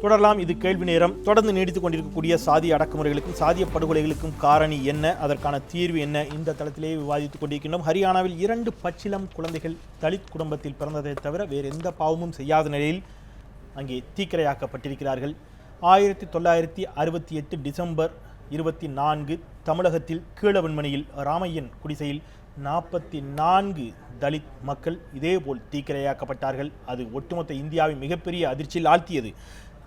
தொடரலாம். இது கேள்வி நேரம். தொடர்ந்து நீடித்துக் கொண்டிருக்கக்கூடிய சாதிய அடக்குமுறைகளுக்கும் சாதிய படுகொலைகளுக்கும் காரணி என்ன, அதற்கான தீர்வு என்ன, இந்த தளத்திலேயே விவாதித்துக் கொண்டிருக்கின்றோம். ஹரியானாவில் 2 பச்சிளம் குழந்தைகள் தலித் குடும்பத்தில் பிறந்ததை தவிர வேறு எந்த பாவமும் செய்யாத நிலையில் அங்கே தீக்கிரையாக்கப்பட்டிருக்கிறார்கள். 1968 டிசம்பர் 24 தமிழகத்தில் கீழவன்மணியில் ராமையன் குடிசையில் 44 தலித் மக்கள் இதேபோல் தீக்கிரையாக்கப்பட்டார்கள். அது ஒட்டுமொத்த இந்தியாவின் மிகப்பெரிய அதிர்ச்சியில் ஆழ்த்தியது.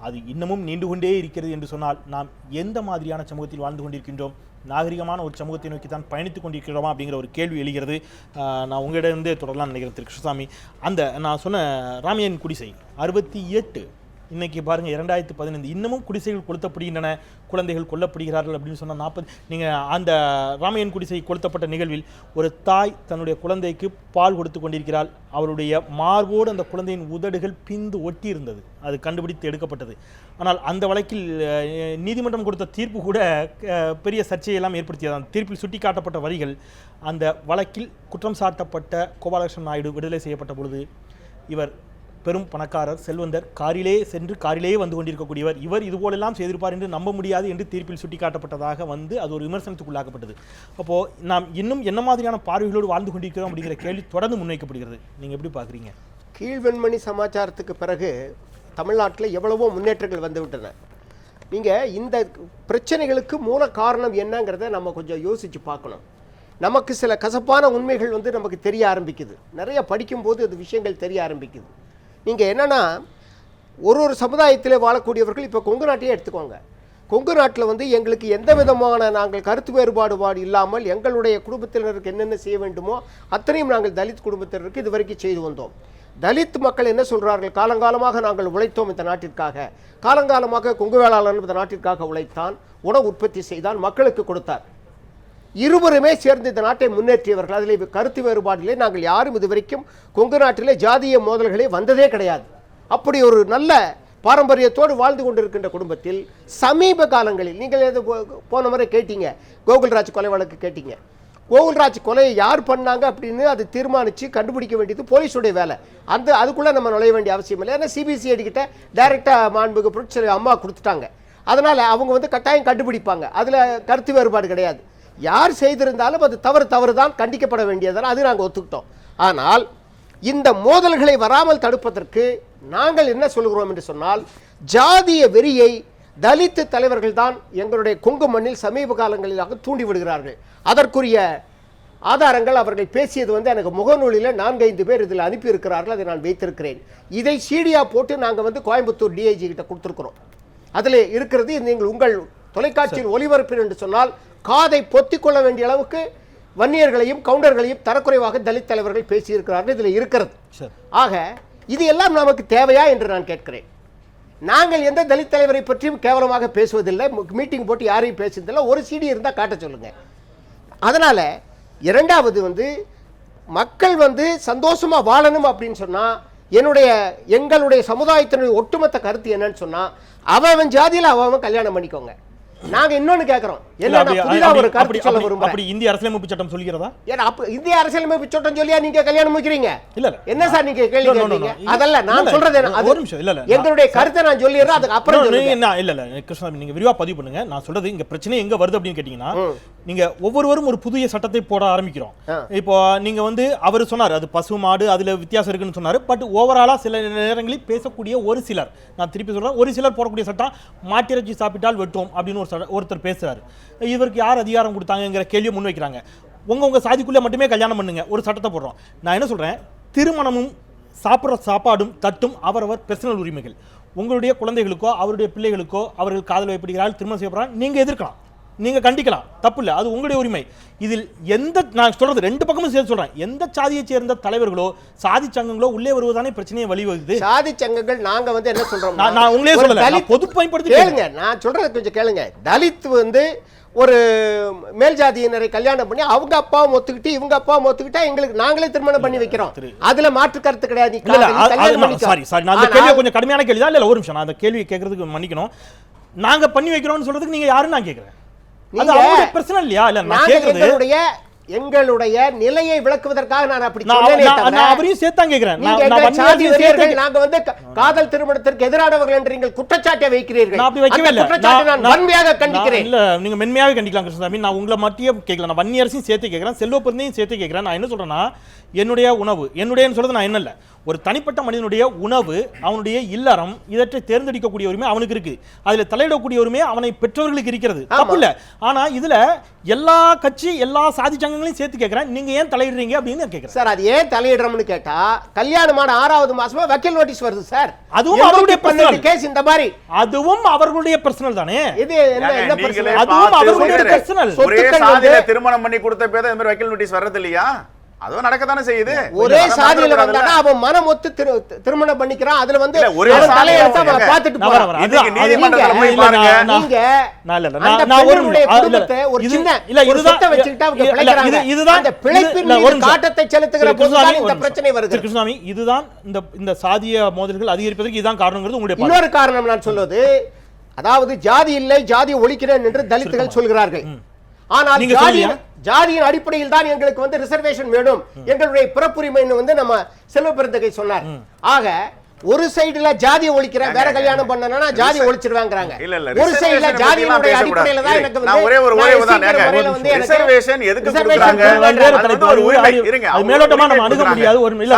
அது இன்னமும் நீண்டு கொண்டே இருக்கிறது என்று சொன்னால் நாம் எந்த மாதிரியான சமூகத்தில் வாழ்ந்து கொண்டிருக்கின்றோம், நாகரிகமான ஒரு சமூகத்தை நோக்கி தான் பயணித்துக் கொண்டிருக்கிறோமா அப்படிங்கிற ஒரு கேள்வி எழுகிறது. நான் உங்களிடந்தே தொடரலாம் நினைக்கிறேன் திரு கிருஷ்ணசாமி. நான் சொன்ன ராமையன் குடிசை 68, இன்னைக்கு பாருங்கள் 2015, இன்னமும் குடிசைகள் கொளுத்தப்படுகின்றன, குழந்தைகள் கொல்லப்படுகிறார்கள் அப்படின்னு சொன்னால் 40. நீங்கள் அந்த ராமையன் குடிசை கொளுத்தப்பட்ட நிகழ்வில் ஒரு தாய் தன்னுடைய குழந்தைக்கு பால் கொடுத்து கொண்டிருக்கிறாள். அவருடைய மார்போடு அந்த குழந்தையின் உதடுகள் பிந்து ஒட்டி இருந்தது. அது கண்டுபிடித்து எடுக்கப்பட்டது. ஆனால் அந்த வழக்கில் நீதிமன்றம் கொடுத்த தீர்ப்பு கூட பெரிய சர்ச்சையெல்லாம் ஏற்படுத்தியது. அந்த தீர்ப்பில் சுட்டி காட்டப்பட்ட வரிகள், அந்த வழக்கில் குற்றம் சாட்டப்பட்ட கோபாலகிருஷ்ணன் நாயுடு விடுதலை செய்யப்பட்ட பொழுது, இவர் பெரும் பணக்காரர், செல்வந்தர், காரிலேயே வந்து கொண்டிருக்கக்கூடியவர், இவர் இதுபோலெல்லாம் செய்திருப்பார் என்று நம்ப முடியாது என்று தீர்ப்பில் சுட்டிக்காட்டப்பட்டதாக அது ஒரு விமர்சனத்துக்குள்ளாக்கப்பட்டது. அப்போது நாம் இன்னும் என்ன மாதிரியான பார்வைகளோடு வாழ்ந்து கொண்டிருக்கிறோம் அப்படிங்கிற கேள்வி தொடர்ந்து முன்வைக்கப்படுகிறது. நீங்கள் எப்படி பார்க்குறீங்க? கீழ்வெண்மணி சமாச்சாரத்துக்கு பிறகு தமிழ்நாட்டில் எவ்வளவோ முன்னேற்றங்கள் வந்துவிட்டன. நீங்கள் இந்த பிரச்சனைகளுக்கு மூல காரணம் என்னங்கிறத நம்ம கொஞ்சம் யோசித்து பார்க்கணும். நமக்கு சில கசப்பான உண்மைகள் நமக்கு தெரிய ஆரம்பிக்குது. நிறைய படிக்கும்போது அது விஷயங்கள் தெரிய ஆரம்பிக்குது. நீங்கள் என்னென்னா, ஒரு சமுதாயத்தில் வாழக்கூடியவர்கள், இப்போ கொங்கு நாட்டையே எடுத்துக்கோங்க. கொங்கு நாட்டில் எங்களுக்கு எந்த விதமான நாங்கள் கருத்து வேறுபாடு இல்லாமல் எங்களுடைய குடும்பத்தினருக்கு என்னென்ன செய்ய வேண்டுமோ அத்தனையும் நாங்கள் தலித் குடும்பத்தினருக்கு இது வரைக்கும் செய்து வந்தோம். தலித் மக்கள் என்ன சொல்கிறார்கள்? காலங்காலமாக நாங்கள் உழைத்தோம் இந்த நாட்டிற்காக. காலங்காலமாக கொங்கு வேளாளர் இந்த நாட்டிற்காக உழைத்தான், உணவு உற்பத்தி செய்தான், மக்களுக்கு கொடுத்தார். இருவருமே சேர்ந்து இந்த நாட்டை முன்னேற்றியவர்கள். அதில் கருத்து வேறுபாடிலே நாங்கள் யாரும் இதுவரைக்கும் கொங்கு நாட்டிலே ஜாதிய மோதல்களே வந்ததே கிடையாது. அப்படி ஒரு நல்ல பாரம்பரியத்தோடு வாழ்ந்து கொண்டிருக்கின்ற குடும்பத்தில் சமீப காலங்களில் நீங்கள் போன முறை கேட்டீங்க, கோகுல்ராஜ் கொலை வழக்கு கேட்டீங்க. கோகுல்ராஜ் கொலையை யார் பண்ணாங்க அப்படின்னு அது தீர்மானித்து கண்டுபிடிக்க வேண்டியது போலீஸுடைய வேலை. அதுக்குள்ளே நம்ம நுழைய வேண்டிய அவசியம் இல்லை. ஏன்னா சிபிசிஐடி கிட்ட டைரெக்டாக மாண்புக்கு புரட்சி அம்மா கொடுத்துட்டாங்க. அதனால் அவங்க கட்டாயம் கண்டுபிடிப்பாங்க. அதில் கருத்து வேறுபாடு கிடையாது. யார் செய்திருந்தாலும் அது தவறு தான், கண்டிக்கப்பட வேண்டியதால் அது நாங்கள் ஒத்துக்கிட்டோம். ஆனால் இந்த மோதல்களை வராமல் தடுப்பதற்கு நாங்கள் என்ன சொல்கிறோம் என்று சொன்னால், ஜாதிய வெறியை தலித்து தலைவர்கள் தான் எங்களுடைய கொங்கு மண்ணில் சமீப காலங்களிலாக தூண்டி விடுகிறார்கள். அதற்குரிய ஆதாரங்கள் அவர்கள் பேசியது எனக்கு முகநூலில் 4-5 பேர் இதில் அனுப்பியிருக்கிறார்கள். அதை நான் வைத்திருக்கிறேன். இதை சீடியா போட்டு நாங்கள் கோயம்புத்தூர் டிஐஜி கிட்ட கொடுத்துருக்குறோம். அதில் இருக்கிறது. நீங்கள் உங்கள் தொலைக்காட்சியில் ஒளிபரப்பு என்று சொன்னால் காதை பொத்திக் கொள்ள வேண்டிய அளவுக்கு வன்னியர்களையும் கவுண்டர்களையும் தரக்குறைவாக தலித் தலைவர்கள் பேசியிருக்கிறார்கள். இதில் இருக்கிறது. ஆக இது எல்லாம் நமக்கு தேவையா என்று நான் கேட்கிறேன். நாங்கள் எந்த தலித் தலைவரை பற்றியும் கேவலமாக பேசுவதில்லை, மீட்டிங் போட்டு யாரையும் பேசுவதில்லை. ஒரு சிடி இருந்தால் காட்ட சொல்லுங்க. அதனால் இரண்டாவது மக்கள் சந்தோஷமாக வாழணும் அப்படின்னு சொன்னால், எங்களுடைய சமுதாயத்தினுடைய ஒட்டுமொத்த கருத்து என்னன்னு சொன்னால், அவன் ஜாதியில் அவன் கல்யாணம் பண்ணிக்கோங்க. நாங்க இன்னொன்னு கேக்குறோம். இந்திய அரசியலமைப்பு சட்டம் சொல்கிறதா? இந்திய அரசியலமைப்பு சட்டம் சொல்லியா நீங்க கல்யாணம் முடிக்கிறீங்க? இல்ல என்ன சார் நீங்க கேள்வி கேட்கிறீங்க? அதல்ல நான் சொல்றது. எங்களுடைய கருத்தை நான் சொல்லிடுறேன். அதுக்கு அப்புறம் இல்ல கிருஷ்ணசாமி, நீங்க விரிவா பதிவு பண்ணுங்க. நான் சொல்றது இங்க பிரச்சனை எங்க வருது அப்படின்னு கேட்டீங்கன்னா, நீங்க ஒவ்வொருவரும் ஒரு புதிய சட்டத்தை போட ஆரம்பிக்கிறோம். இப்போ நீங்க அவர் சொன்னார் அது பசு மாடு, அதுல வித்தியாசம் இருக்குன்னு சொன்னாரு. பட் ஓவராலா சில நேரங்களில் பேசக்கூடிய ஒரு சிலர், நான் திருப்பி சொல்றேன், ஒரு சிலர் போடக்கூடிய சட்டம் மாட்டிறைச்சி சாப்பிட்டால் வெட்டும் அப்படின்னு ஒருத்தர் பேசுறாரு. இவருக்கு யார் அதிகாரம் கொடுத்தாங்கிற கேள்வியை முன்வைக்கிறாங்க. உங்க சாதிக்குள்ள மட்டுமே கல்யாணம் பண்ணுங்க ஒரு சட்டத்தை போடுறோம். நான் என்ன சொல்றேன், திருமணமும் சாப்பிட்ற சாப்பாடும் தட்டும் அவரவர் பர்சனல் உரிமைகள். உங்களுடைய குழந்தைகளுக்கோ அவருடைய பிள்ளைகளுக்கோ அவர்கள் காதல் வைப்படுகிறார்கள், திருமணம் செய்யப்படுறாங்க, நீங்க எதிர்க்கலாம், நீங்க கண்டிக்கலாம், தப்பு இல்லை, அது உங்களுடைய உரிமை. இதில் நான் சொல்றது 2 பக்கமும் சேர்த்து சொல்றேன். எந்த சாதியை சேர்ந்த தலைவர்களோ சாதி சங்கங்களோ உள்ளே வருவதானே பிரச்சனையை வழிவகுது. சாதி சங்கங்கள் நாங்க என்ன சொல்றோம், நான் உங்களே சொல்லல, பொது பயன்படுத்தி கேளுங்க. நான் சொல்றது கொஞ்சம் கேளுங்க. தலித் ஒரு மேல் ஜாதியினரை கல்யாணம் பண்ணி அவங்க அப்பாவும் ஒத்துக்கிட்டு இவங்க அப்பாவும் ஒத்துக்கிட்டா எங்களுக்கு நாங்களே திருமணம் பண்ணி வைக்கிறோம். அதுல மாற்று கருத்து கிடையாது. கொஞ்சம் கடுமையான கேள்வி தான். இல்ல ஒரு நிமிஷம், நான் அந்த கேள்வி கேட்கறதுக்கு மன்னிக்கணும். நாங்க பண்ணி வைக்கிறோம்னு சொல்றதுக்கு நீங்க யாருன்னு நான் கேட்கிறேன். எங்களுடைய நிலையை விளக்குவதற்காக நான் அப்படி சொன்னேனே தவிர, நான் அவரையும் சேர்த்தான் கேக்குறேன். நீங்க எங்களை சாதி வெறியர்கள், நாங்க வந்து காதல் திருமணத்திற்கு எதிரானவர்கள் என்று நீங்கள் குற்றச்சாட்டை வைக்கிறீர்கள். நான் அப்படி வைக்கவே அந்த இல்ல. குற்றச்சாட்டை நான் வன்மையாக கண்டிக்கிறேன். இல்ல, நீங்க மென்மையாவே கண்டிக்கலாம் கிருஷ்ணசாமி. நான் உங்களை மட்டும் கேட்கல, நான் வன்னியரசையும் சேர்த்து கேட்கிறேன், செல்வப்பெருந்தையும் சேர்த்து கேட்கிறேன். நான் என்ன சொல்றேன்னா, என்னுடைய உணவு, என்னுடையன்னு சொல்றது நான் என்ன இல்ல, ஒரு தனிப்பட்ட மனிதனுடைய உணவு, அவனுடைய இல்லறம், இதற்றை தேர்ந்தெடுக்கக்கூடிய உரிமை அவனுக்கு இருக்கு. அதுல தலையிடக்கூடிய உரிமை அவனை பெற்றவர்களுக்கு இருக்கிறது, தப்பு இல்ல. ஆனா இதுல எல்லா கட்சி எல்லா சாதி சங்கங்களையும் சேர்த்து கேட்கிறேன், நீங்க ஏன் தலையிடுறீங்க அப்படின்னு நான் கேட்கிறேன். சார், அது ஏன் தலையிடுறோம்னு கேட்டா, கல்யாணமான 6வது மாசமா வக்கீல் நோட்டீஸ் வருது சார். அதுவும் அவருடைய பர்சனல் கேஸ். இந்த மாதிரி அதுவும் அவர்களுடைய பர்சனல் தானே. இது என்ன பர்சனல்? அதுவும் அவர்களுடைய பர்சனல். ஒரே சாதியில திருமணம் பண்ணி கொடுத்த பேர் இந்த மாதிரி வக்கீல் நோட்டீஸ் வர்றது இல்லையா? அதுவும் நடக்கத்தானே செய்யுது. ஒரே சாதியில வந்தானா அவன் மனம் ஒத்து திருமணம் பண்ணிக்கிறான். அதுல வந்து ஒரே தலையெழுத்த அவன் பார்த்துட்டு போறான். இதுக்கு நீதிமன்றத்துல போய் பாருங்க. நீங்க நான் ஒரு சின்ன ஒரு சொத்தை வச்சுக்கிட்டு அவங்க பிழைக்கிறாங்க. அந்த பிழைப்பின் மீது காட்டத்தை செலுத்துகிற போதுதான் இந்த பிரச்சனை வருது. கிருஷ்ணசாமி, இதுதான் இந்த சாதிய மோதல்கள் அதிகரிப்பதற்கு இதுதான் காரணங்கிறது உங்களுடைய இன்னொரு காரணம் நான் சொல்வது, அதாவது ஜாதி இல்லை, ஜாதி ஒழிக்கிறேன் என்று தலித்துகள் சொல்கிறார்கள். ஆனால் ஜாதியின் அடிப்படையில் தான் எங்களுக்கு வந்து ரிசர்வேஷன் வேணும், எங்களுடைய பிறப்புரிமைன்னு வந்து நம்ம செல்வப்பெருந்தகை சொன்னார். ஆக ஒரு சைடுல ஜாதியை ஒழிக்கிற, வேற கல்யாணம் பண்ணனா ஜாதி ஒழிச்சிருவாங்கறாங்க. ஒரு சைடுல ஜாதியினுடைய அடிப்படையில தான் எனக்கு வந்து ஒரே ஒரு உதாரணம், ரிசர்வேஷன் எதுக்கு கொடுக்கறாங்க? அது ஒரு உரிமை. இருங்க, அது மேலோட்டமா நம்ம அணுக முடியாது. ஒரு இல்ல,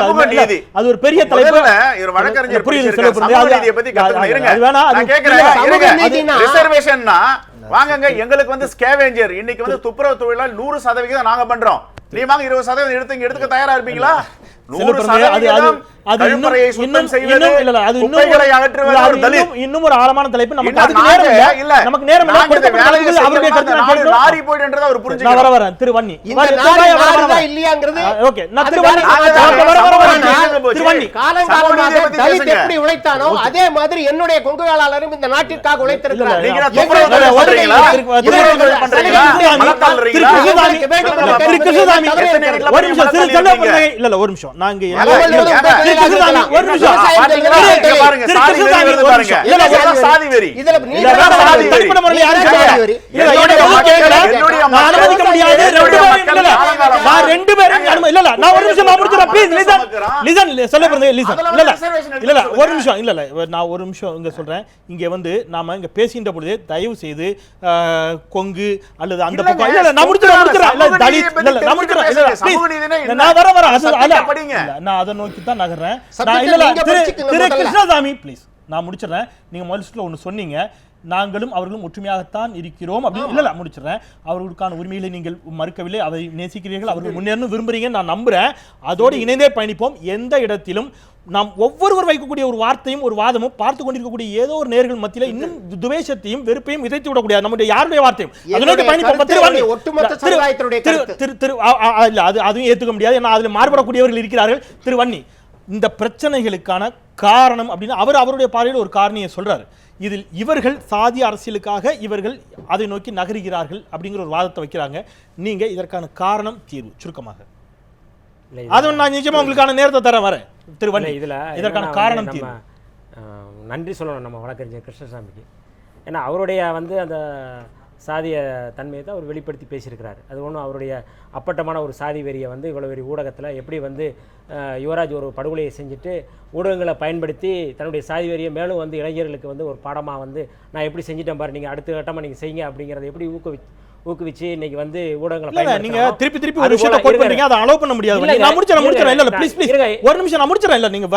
அது ஒரு பெரிய தலைப்பு. ஒரு வழக்கறிஞர் புரியுது சமூக நீதியை பத்தி கத்துங்க. இருங்க, நான் கேக்குறேன், ரிசர்வேஷன்னா வாங்கங்க, எங்களுக்கு வந்து ஸ்கேவேஞ்சர், இன்னைக்கு வந்து துப்புரவு தொழிலாளர் 100% நாங்க பண்றோம், நீ வாங்க 20% எடுத்துக்க தயாரா இருப்பீங்களா? 100% இன்னும் ஒரு ஆழமான தலைப்பு. நமக்கு அதுக்கு நேரம் இல்ல, நமக்கு நேரம் இல்ல. அவருடைய கருத்து நாரி போய்டுன்றத அவர் புரிஞ்சுக்க. நான் வரேன் திருவண்ணி. இந்த நாரிதா இல்லையாங்கிறது ஓகே. நான் திருவண்ணி காலங்காலமாக தலித் எப்படி உழைத்தானோ அதே மாதிரி என்னுடைய கொங்கு வேளாளரும் இந்த நாட்டிற்காக உழைத்திருக்கிறார். நீங்க துப்புரவு பண்றீங்களா? துப்புரவு பண்றீங்களா? ஒரு நிமிஷம் இல்ல ஒரு நிமிஷம். நாங்க இங்க வந்து நாம இங்க பேசின்ற பொழுது தயவு செய்து கொங்கு அல்லது அந்த பக்கம் இல்ல நான் முடிச்சிரேன் நான் வர நான் அதை நோக்கி தான் நகர்றேன். திரு கிருஷ்ணசாமி ப்ளீஸ், நான் முடிச்சிடறேன். நீங்க முதல்ல ஒண்ணு சொன்னீங்க, நாங்களும் அவர்களும் ஒற்றுமையாகத்தான் இருக்கிறோம் அப்படின்னு. இல்ல முடிச்சிடறேன். அவர்களுக்கான உரிமைகளை நீங்கள் மறுக்கவில்லை, அதை நேசிக்கிறீர்கள், அவர்கள் முன்னேறணும் விரும்புறீங்க, நான் நம்புறேன். அதோடு இணைந்தே பயணிப்போம். எந்த இடத்திலும் நாம் ஒவ்வொருவர் வைக்கக்கூடிய ஒரு வார்த்தையும் ஒரு வாதமும் பார்த்து கொண்டிருக்கக்கூடிய ஏதோ ஒரு நேர்கள் மத்தியில இன்னும் துவேஷத்தையும் வெறுப்பையும் விதைத்து விடக்கூடாது. நம்முடைய யாருடைய வார்த்தையும் அதனோடு பயணிப்போம். அதுவும் ஏத்துக்க முடியாது, ஏன்னா அதுல மாறுபடக்கூடியவர்கள் இருக்கிறார்கள். திருவண்ணி, இந்த பிரச்சனைகளுக்கான காரணம் அப்படின்னு அவருடைய பார்வையில் ஒரு காரணியை சொல்றாரு. இதில் இவர்கள் சாதி அரசியலுக்காக இவர்கள் அதை நோக்கி நகருகிறார்கள் அப்படிங்கிற ஒரு வாதத்தை வைக்கிறாங்க. நீங்க இதற்கான காரணம், தீர்வு சுருக்கமாக அது நான் நிச்சயமா உங்களுக்கான நேரத்தை தர வரேன். திருவண்ணி, இதுல இதற்கான காரணம் தீர்வு. நன்றி சொல்லணும் நம்ம வழக்கறிஞர் கிருஷ்ணசாமிக்கு. ஏன்னா அவருடைய வந்து அந்த சாதிய தன்மையை தான் அவர் வெளிப்படுத்தி பேசியிருக்கிறார். அது ஒன்றும் அவருடைய அப்பட்டமான ஒரு சாதி வெறியை வந்து இவ்வளோ பெரிய ஊடகத்தில் எப்படி வந்து யுவராஜ் ஒரு படுகொலையை செஞ்சுட்டு ஊடகங்களை பயன்படுத்தி தன்னுடைய சாதி வெறியை மேலும் வந்து இளைஞர்களுக்கு வந்து ஒரு பாடமாக வந்து நான் எப்படி செஞ்சுட்டேன் பாரு, நீங்கள் அடுத்த கட்டமாக நீங்கள் செய்யுங்க அப்படிங்கிறத எப்படி ஊக்குவிச்சு இன்னைக்கு வந்து ஊடகங்களை நீங்க திருப்பி ஒரு விஷயத்தை கோட் பண்றீங்க, அதை அலோவ் பண்ண முடியாது. நான் முடிச்சறேன் இல்ல ப்ளீஸ் ஒரு நிமிஷம் நான் முடிச்சறேன். இல்ல நீங்க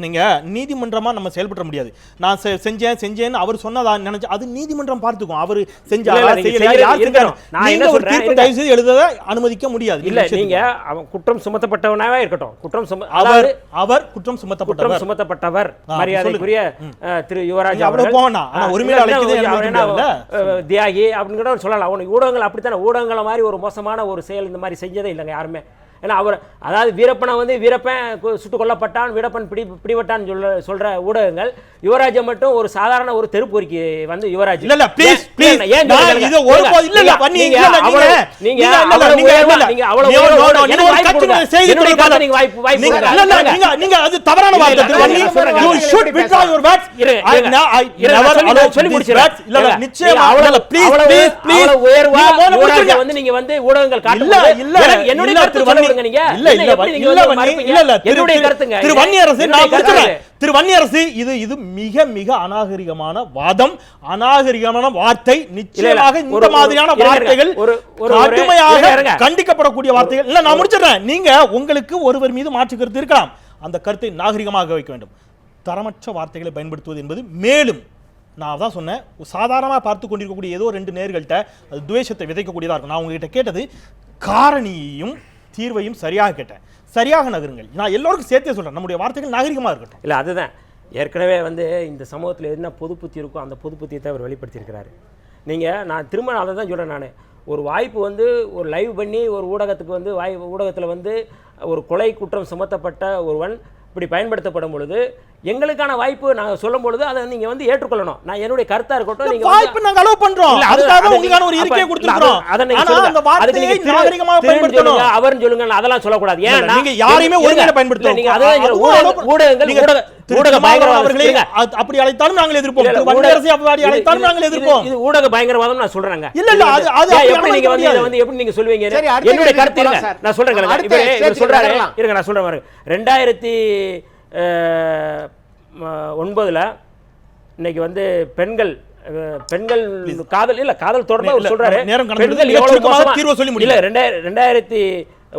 நீங்க நீதிமன்றமா நம்ம செயல்பட முடியாது. நான் செஞ்சேன்னு அவர் சொன்னதா நினைச்சு அது நீதிமன்றம் பார்த்துக்கும். அவர் செஞ்சாரா செய்யலையா நீங்க ஒரு தீர்ப்பு தயவு செய்து எழுத அனுமதிக்க முடியாது. இல்ல நீங்க அவன் குற்றம் சுமத்தப்பட்டவனாவே இருக்கட்டும், அவர் குற்றம் சுமத்தப்பட்டவர் மரியாதைக்குரிய திரு யுவராஜ் அவர்கள் போனா ஆனா உரிமையை அழைக்குது தியாகி அப்படிங்கறத சொல்லலாம். ஊடகங்கள் அப்படித்தானே, ஊடகங்களை மாதிரி ஒரு மோசமான ஒரு செயல் இந்த மாதிரி செஞ்சதே இல்லைங்க யாருமே. ஏன்னா அவர் அதாவது வீரப்பனை வந்து வீரப்பன் சுட்டுக் கொல்லப்பட்டான், வீரப்பன் பிடிபட்டான் சொல்ற ஊடகங்கள் யுவராஜை மட்டும் ஒரு சாதாரண ஒரு தெருப்பொறிக்கு வந்து யுவராஜ் இல்ல இல்ல ப்ளீஸ் ப்ளீஸ் ஏன் இது ஒரு இல்ல இல்ல பண்ணி நீங்க நீங்க அது தவறான வார்த்தை. you should withdraw your words. சொல்லி முடிச்சறேன். இல்ல இல்ல நிச்சயமா இல்ல ப்ளீஸ் ப்ளீஸ் ப்ளீஸ் உயர்வா யுவராஜை வந்து நீங்க வந்து ஊடகங்கள் காட்டுங்க. இல்ல என்னோட கருத்து சொல்லுங்க நீங்க. இல்ல இல்ல இல்ல இல்ல என்னோட கருத்துங்க. திரு வன்னியரசு நான் முடிச்சறேன். திரு வன்னியரசு இது மிக மிக அநாகரிகமான வாதம், அநாகரிகமான வார்த்தை. நிச்சயமாக இந்த மாதிரியான வார்த்தைகள் கடுமையாக கண்டிக்கப்படக்கூடிய வார்த்தைகள். இல்ல நான் முடிச்சிடுறேன். நீங்க உங்களுக்கு ஒருவர் மீது மாற்று கருத்து இருக்கலாம், அந்த கருத்தை நாகரிகமாக வைக்க வேண்டும். தரமற்ற வார்த்தைகளை பயன்படுத்துவது என்பது மேலும் நான் தான் சொன்னேன், சாதாரணமாக பார்த்து கொண்டிருக்கக்கூடிய ஏதோ 2 நேர்கள்ட்ட அது துவேஷத்தை விதைக்கக்கூடியதாக இருக்கும். நான் உங்ககிட்ட கேட்டது காரணியையும் தீர்வையும் சரியாக கேட்டேன். சரியாக நகருங்கள். நான் எல்லோருக்கும் சேர்த்தே சொல்றேன், நம்முடைய வார்த்தைகள் நாகரிகமாக இருக்கட்டும். இல்லை அதுதான் ஏற்கனவே வந்து இந்த சமூகத்தில் என்ன பொது புத்தி இருக்கோ அந்த பொது புத்தியத்தை அவர் வெளிப்படுத்தியிருக்கிறாரு. நான் திரும்ப அதை தான் சொல்கிறேன். நான் ஒரு வாய்ப்பு வந்து ஒரு லைவ் பண்ணி ஒரு ஊடகத்துக்கு வந்து ஊடகத்தில் வந்து ஒரு கொலை குற்றம் சுமத்தப்பட்ட ஒருவன் இப்படி பயன்படுத்தப்படும் பொழுது எங்களுக்கான வாய்ப்பு நாங்கள் சொல்லும் பொழுது அதை நீங்க வந்து ஏற்றுக்கொள்ளணும். நான் என்னுடைய கருத்தா இருக்கட்டும். நீங்க வாய்ப்பு நாங்க அலோவ் பண்றோம், அதுக்காக உங்களுக்கு ஒரு இருக்கையை கொடுத்துறோம். ஆனா அந்த வார்த்தையை நாகரிகமாக பயன்படுத்தணும். அவர்னு சொல்லுங்க, அதெல்லாம் சொல்லக்கூடாது. ஏன் நீங்க யாரையுமே ஒருங்கட பயன்படுத்தணும். நீங்க அதான் ஊடகங்கள் ஊடக பயங்கரவாதம் அப்படி அழைத்தாலும் நாங்கள் எதிர்ப்போம். வன்னியரசு அப்படி அழைத்தாலும் நாங்கள் எதிர்ப்போம். இது ஊடக பயங்கரவாதம் நான் சொல்றேங்க. இல்ல இல்ல அது எப்படி நீங்க வந்து எப்படி நீங்க சொல்வீங்க? என்னுடைய கருத்து இல்ல, நான் சொல்றேன். இவர் சொல்றாரு, இருங்க நான் சொல்றேன் பாருங்க. 2009 இன்னைக்கு வந்து பெண்கள் காதல் இல்ல காதல் தொடர்பா சொல்றாரு. பெண்கள் எவ்வளவு மோசமா இல்ல 2009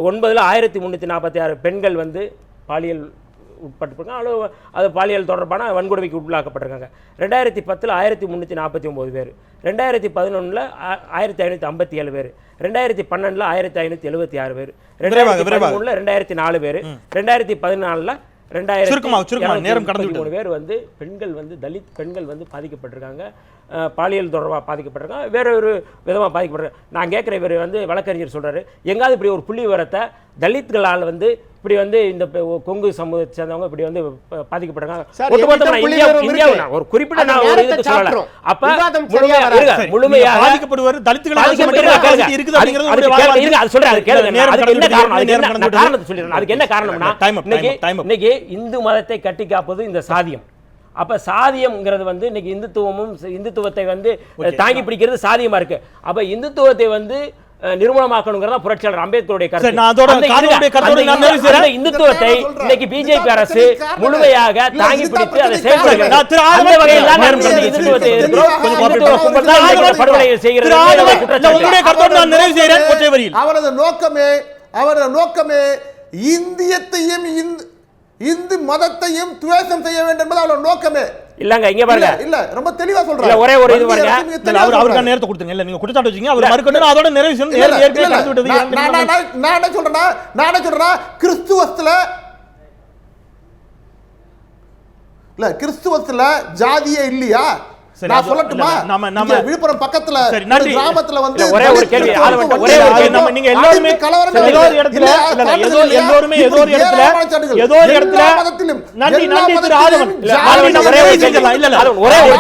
1346 பெண்கள் வந்து பாலியல் உட்பட்டிருக்காங்க. அது பாலியல் தொடர்பான வன்கொடுமைக்கு உள்ளாக்கப்பட்டிருக்காங்க. 2010 1349 பேர், 2011 1557 பேர், 2012 1576 பேர், 2013 2004 பேர், 2014 2233 பேர் வந்து பெண்கள் வந்து தலித் பெண்கள் வந்து பாதிக்கப்பட்டிருக்காங்க. பாலியல் தொடர்பாக பாதிக்கப்பட்டிருக்காங்க, வேற ஒரு விதமாக பாதிக்கப்பட்டிருக்காங்க. நான் கேட்குற இவர் வந்து வழக்கறிஞர் சொல்றாரு, எங்காவது இப்படி ஒரு புள்ளி விவரத்தை தலித்களால் வந்து இப்படி வந்து இந்த கொங்கு சமூகத்தை சேர்ந்தவங்க இப்படி வந்து பாதிக்கப்பட்டிருக்காங்க ஒரு குறிப்பிட்ட நான் ஒரு இதுக்கு சொல்லல. அப்ப முழுமையாக பாதிக்கப்படுவார் தலித்கள் அதுக்கு என்ன காரணம்னா இன்னைக்கு இந்து மதத்தை கட்டி காப்பது இந்த சாதியம். அப்ப சாதியம்ங்கிறது வந்து இன்னைக்கு இந்துத்துவத்தை வந்து தாங்கி பிடிக்கிறது சாதியமா இருக்கு. அப்ப இந்துத்துவத்தை வந்து நிர்மூலமாக்கணுங்கிறதா புரட்சியாளர் அம்பேத்கருடைய கருத்து. இந்துத்துவத்தை இன்னைக்கு பிஜேபி அரசு முழுமையாக தாங்கி பிடித்து அதை செயல்படுகிறது. அவரது நோக்கமே இந்தியத்தையும் இந்து மதத்தையும் துவேஷம் செய்ய வேண்டும் என்பது அவரோட நோக்கமே. இல்லங்க இங்க பாருங்க, இல்ல ரொம்ப தெளிவா சொல்றாரு. ஒரே ஒரு இது பாருங்க, அவருக்கு நேரத்தை கொடுத்துங்க. இல்ல நீங்க குற்றச்சாட்டு வச்சீங்க, அவர் மறுக்கணும், அதோட நிறைவு செய்யணும். ஏற்கனவே கலந்து விட்டது. நான் என்ன சொல்றேன்னா கிறிஸ்துவத்துல ஜாதியே இல்லையா? நான் சொல்லட்டுமா? நம்ம விழுப்புரம் பக்கத்துல கிராமத்துல வந்து ஒரே ஒரு கேள்வி, நம்ம நீங்க எல்லாரும் ஏதோ ஒரு இடத்துல ஏதோ ஒரு இடத்துல நன்றி திரு ஆதவன் ஒரே ஒரு கேள்வி இல்ல ஒரே ஒரு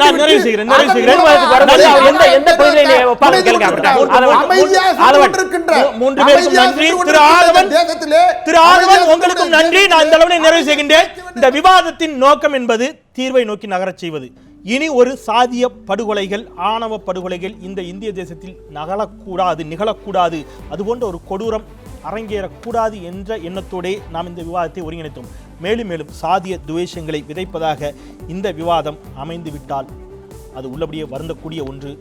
நான் நிறைவு செய்கிறேன். எந்த பகுதியிலே ஒப்பாக கேளுங்க. மூன்று பேருக்கும் நன்றி. திரு ஆதவன் உங்களுக்கும் நன்றி. நான் இந்த அளவில் நிறைவு செய்கின்றேன். இந்த விவாதத்தின் நோக்கம் என்பது தீர்வை நோக்கி நகரச் செய்வது. இனி ஒரு சாதிய படுகொலைகள், ஆணவ படுகொலைகள் இந்த இந்திய தேசத்தில் நிகழக்கூடாது, அதுபோன்ற ஒரு கொடூரம் அரங்கேறக்கூடாது என்ற எண்ணத்தோடே நாம் இந்த விவாதத்தை ஒருங்கிணைத்தோம். மேலும் மேலும் சாதிய துவேஷங்களை விதைப்பதாக இந்த விவாதம் அமைந்துவிட்டால் அது உள்ளபடியே வருந்தக்கூடிய ஒன்று.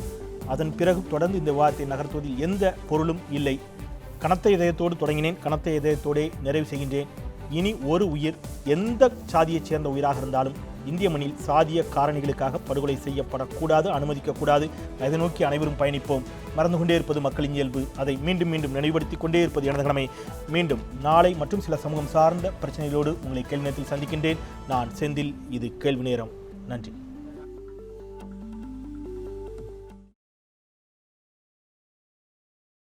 அதன் பிறகு தொடர்ந்து இந்த விவாதத்தை நகர்த்துவதில் எந்த பொருளும் இல்லை. கனத்த இதயத்தோடு தொடங்கினேன், கனத்த இதயத்தோடே நிறைவு செய்கின்றேன். இனி ஒரு உயிர் எந்த சாதியைச் சேர்ந்த உயிராக இருந்தாலும் இந்திய மண்ணில் சாதிய காரணிகளுக்காக படுகொலை செய்யப்படக்கூடாது, அனுமதிக்கக்கூடாது. அதை நோக்கி அனைவரும் பயணிப்போம். மறந்து கொண்டே இருப்பது மக்களின் இயல்பு. அதை மீண்டும் மீண்டும் நினைவுபடுத்திக் கொண்டே இருப்பது எனது கடமை. மீண்டும் நாளை மற்றும் சில சமூகம் சார்ந்த பிரச்சனைகளோடு உங்களை கேள்வி நேரத்தில் சந்திக்கின்றேன். நான் செந்தில். இது கேள்வி நேரம். நன்றி.